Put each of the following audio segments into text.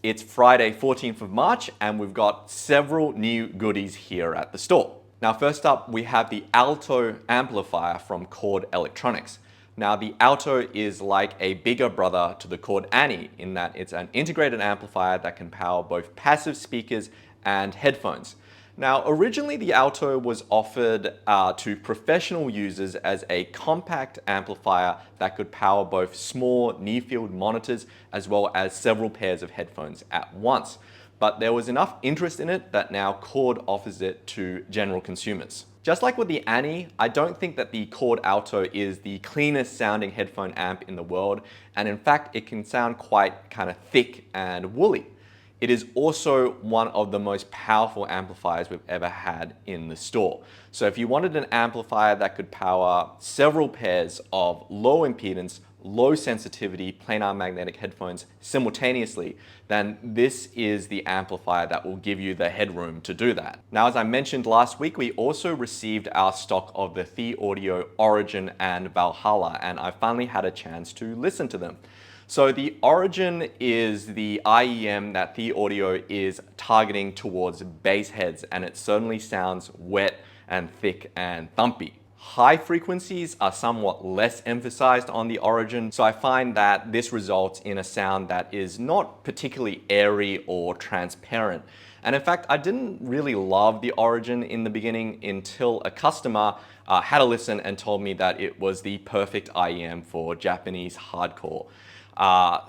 It's Friday, 14th of March, and we've got several new goodies here at the store. Now, first up, we have the Alto amplifier from Chord Electronics. Now, the Alto is like a bigger brother to the Chord Annie in that it's an integrated amplifier that can power both passive speakers and headphones. Now, originally the Alto was offered to professional users as a compact amplifier that could power both small near-field monitors as well as several pairs of headphones at once. But there was enough interest in it that now Chord offers it to general consumers. Just like with the Annie, I don't think that the Chord Alto is the cleanest sounding headphone amp in the world, and in fact it can sound quite kind of thick and woolly. It is also one of the most powerful amplifiers we've ever had in the store. So if you wanted an amplifier that could power several pairs of low impedance, low sensitivity planar magnetic headphones simultaneously, then this is the amplifier that will give you the headroom to do that. Now, as I mentioned last week, we also received our stock of the Thieaudio Origin and Valhalla, and I finally had a chance to listen to them. So the Origin is the IEM that Thieaudio is targeting towards bass heads, and it certainly sounds wet and thick and thumpy. High frequencies are somewhat less emphasized on the Origin, so I find that this results in a sound that is not particularly airy or transparent. And in fact, I didn't really love the Origin in the beginning until a customer had a listen and told me that it was the perfect IEM for Japanese hardcore.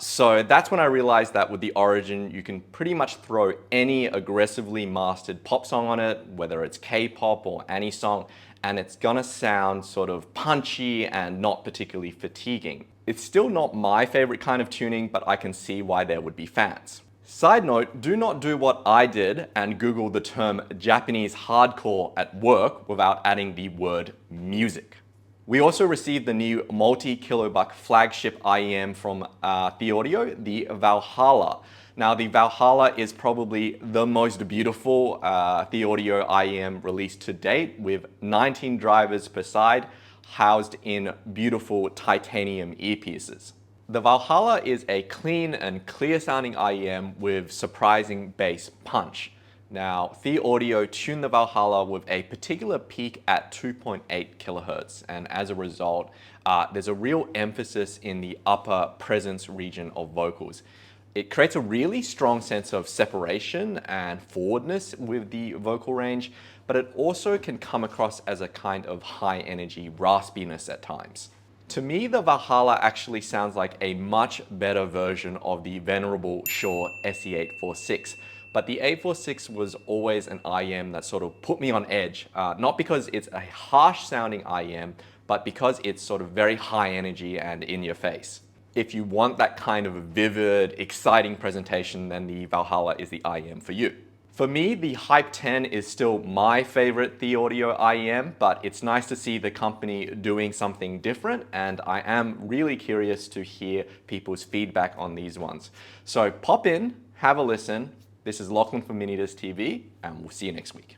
So that's when I realized that with the Origin, you can pretty much throw any aggressively mastered pop song on it, whether it's K-pop or any song, and it's gonna sound sort of punchy and not particularly fatiguing. It's still not my favorite kind of tuning, but I can see why there would be fans. Side note, do not do what I did and Google the term Japanese hardcore at work without adding the word music. We also received the new multi-kilobuck flagship IEM from Thieaudio, the Valhalla. Now, the Valhalla is probably the most beautiful Thieaudio IEM released to date, with 19 drivers per side, housed in beautiful titanium earpieces. The Valhalla is a clean and clear sounding IEM with surprising bass punch. Now, Thieaudio tuned the Valhalla with a particular peak at 2.8 kilohertz, and as a result, there's a real emphasis in the upper presence region of vocals. It creates a really strong sense of separation and forwardness with the vocal range, but it also can come across as a kind of high energy raspiness at times. To me, the Valhalla actually sounds like a much better version of the venerable Shure SE846. But the 846 was always an IEM that sort of put me on edge, not because it's a harsh sounding IEM, but because it's sort of very high energy and in your face. If you want that kind of vivid, exciting presentation, then the Valhalla is the IEM for you. For me, the Hype 10 is still my favorite Thieaudio IEM, but it's nice to see the company doing something different, and I am really curious to hear people's feedback on these ones. So pop in, have a listen. This is Lachlan from Minidisc TV, and we'll see you next week.